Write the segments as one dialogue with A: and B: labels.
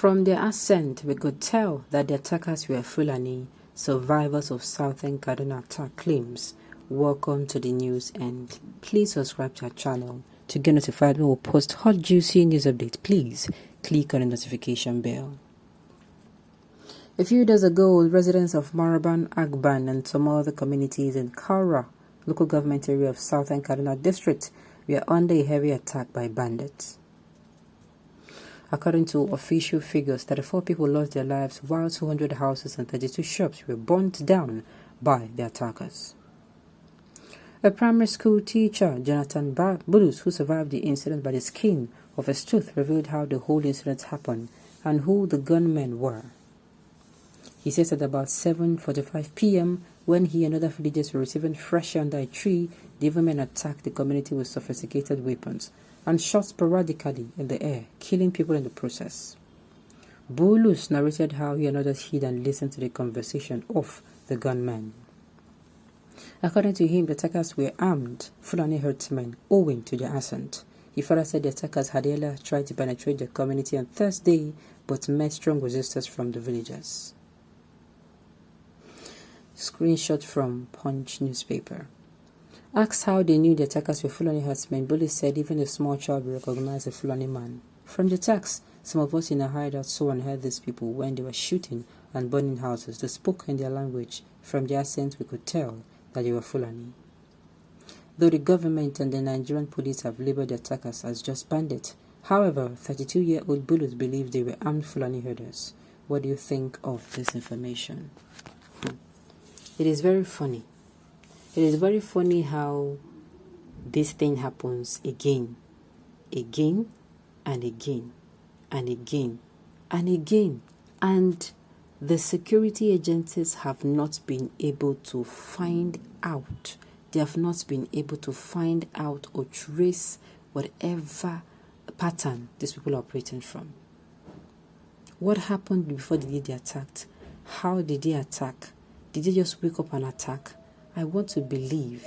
A: From their accent, we could tell that the attackers were Fulani, survivors of Southern Kaduna attack claims. Welcome to the news, and please subscribe to our channel to get notified when we post hot juicy news updates. Please click on the notification bell. A few days ago, residents of Maraban, Agban and some other communities in Kaura, local government area of Southern Kaduna district, were under a heavy attack by bandits. According to official figures, 34 people lost their lives while 200 houses and 32 shops were burnt down by the attackers. A primary school teacher, Jonathan Bulus, who survived the incident by the skin of his tooth, revealed how the whole incident happened and who the gunmen were. He says at about 7:45 p.m., when he and other villagers were receiving fresh air under a tree, the evil men attacked the community with sophisticated weapons and shot sporadically in the air, killing people in the process. Bulus narrated how he and others hid and listened to the conversation of the gunmen. According to him, the attackers were armed Fulani herdsmen owing to their accent. He further said the attackers had earlier tried to penetrate the community on Thursday but met strong resistance from the villagers. Screenshot from Punch newspaper. Asked how they knew the attackers were Fulani herdsmen, Bully said even a small child will recognize a Fulani man. From the attacks, some of us in a hideout saw and heard these people when they were shooting and burning houses. They spoke in their language. From their accent, we could tell that they were Fulani. Though the government and the Nigerian police have labeled the attackers as just bandits, however, 32-year-old Bulus believed they were armed Fulani herders. What do you think of this information? It is very funny. It is very funny how this thing happens again and again and again and again. And the security agencies have not been able to find out. They have not been able to find out or trace whatever pattern these people are operating from. What happened before they did the attack? How did they attack? Did they just wake up and attack? I want to believe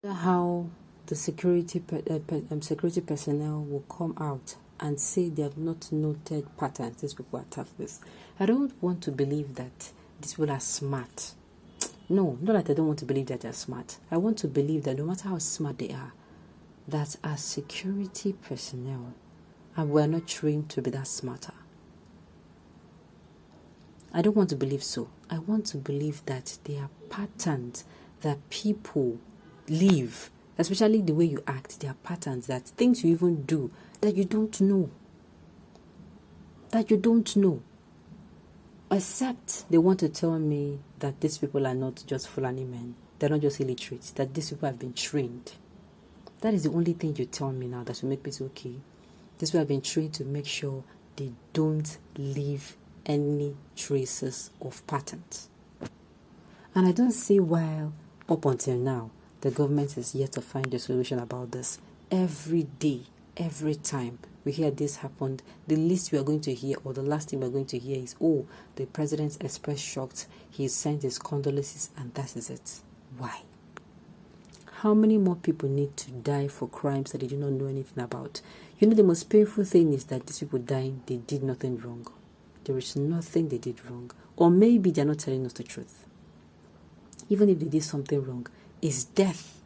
A: how the security personnel will come out and say they have not noted patterns these people attack with. I don't want to believe that these people are smart. No, not that I don't want to believe that they're smart. I want to believe that no matter how smart they are, that as security personnel, and we're not trained to be that smarter. I don't want to believe so. I want to believe that there are patterns that people live, especially the way you act. There are patterns, that things you even do that you don't know. That you don't know. Except they want to tell me that these people are not just Fulani men. They're not just illiterate. That these people have been trained. That is the only thing you tell me now that will make me say, okay, these people have been trained to make sure they don't leave any traces of patterns. And I don't see why, up until now, the government is yet to find a solution about this. Every day, every time we hear this happened, the least we are going to hear, or the last thing we are going to hear is, oh, the president expressed shocked, he sent his condolences, and that is it. Why? How many more people need to die for crimes that they do not know anything about? You know, the most painful thing is that these people dying, they did nothing wrong. There is nothing they did wrong. Or maybe they're not telling us the truth. Even if they did something wrong, is death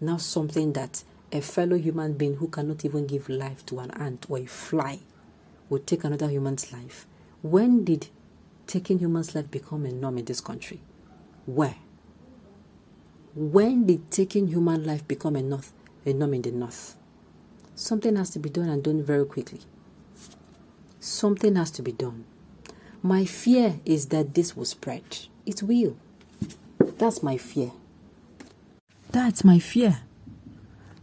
A: now something that a fellow human being who cannot even give life to an ant or a fly would take another human's life? When did taking human's life become a norm in this country? Where? When did taking human life become a norm in the north? Something has to be done, and done very quickly. Something has to be done. My fear is that this will spread. It will. That's my fear. That's my fear.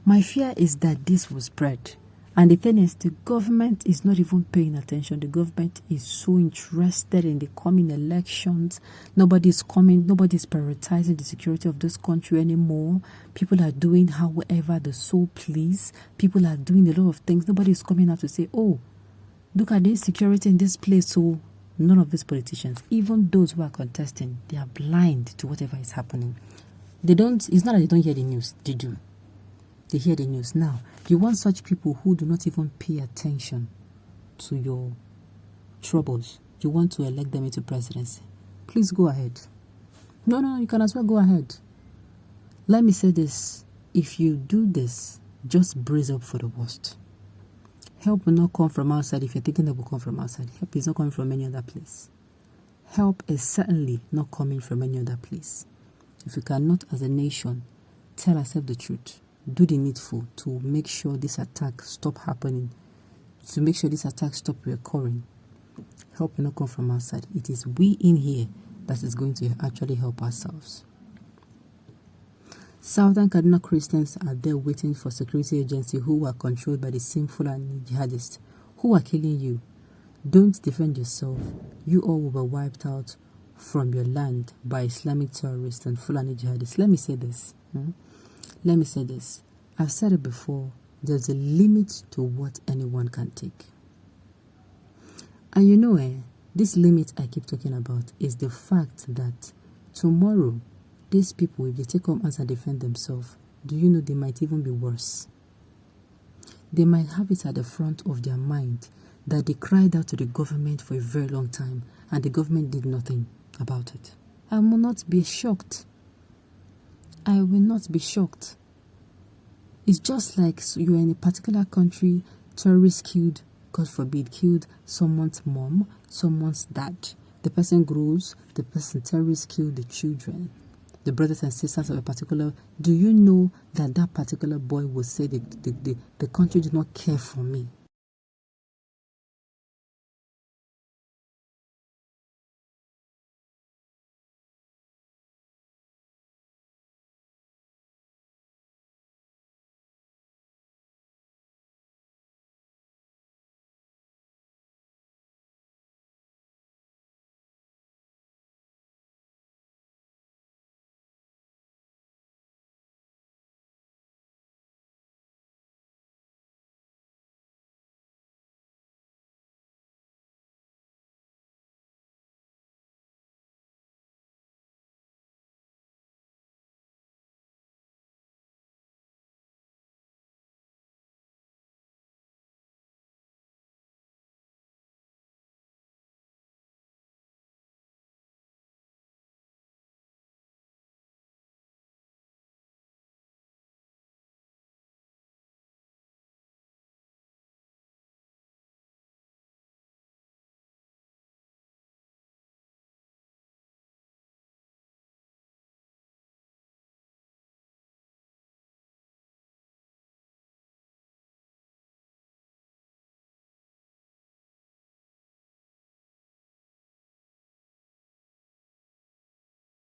A: My fear is that this will spread. And the thing is, the government is not even paying attention. The government is so interested in the coming elections. Nobody's prioritizing the security of this country anymore. People are doing however the soul please. People are doing a lot of things. Nobody's coming out to say, oh, look at the insecurity in this place. So none of these politicians, even those who are contesting, they are blind to whatever is happening. It's not that they don't hear the news. They do. They hear the news. Now, you want such people who do not even pay attention to your troubles. You want to elect them into presidency. Please go ahead. No, you can as well go ahead. Let me say this. If you do this, just brace up for the worst. Help will not come from outside if you're thinking that will come from outside. Help is not coming from any other place. Help is certainly not coming from any other place. If we cannot, as a nation, tell ourselves the truth, do the needful to make sure this attack stop happening, to make sure this attack stop recurring, help will not come from outside. It is we in here that is going to actually help ourselves. Southern Kaduna Christians are there waiting for security agencies who are controlled by the same Fulanis jihadists who are killing you. Don't defend yourself. You all will be wiped out from your land by Islamic terrorists and Fulani jihadists. Let me say this. Let me say this. I've said it before. There's a limit to what anyone can take. And you know, this limit I keep talking about is the fact that tomorrow, these people, if they take up arms and defend themselves, do you know they might even be worse? They might have it at the front of their mind that they cried out to the government for a very long time and the government did nothing about it. I will not be shocked. I will not be shocked. It's just like you're in a particular country, terrorists killed, God forbid, killed someone's mom, someone's dad. The person grows, the terrorists kill the children, the brothers and sisters of a particular. Do you know that that particular boy will say the country did not care for me?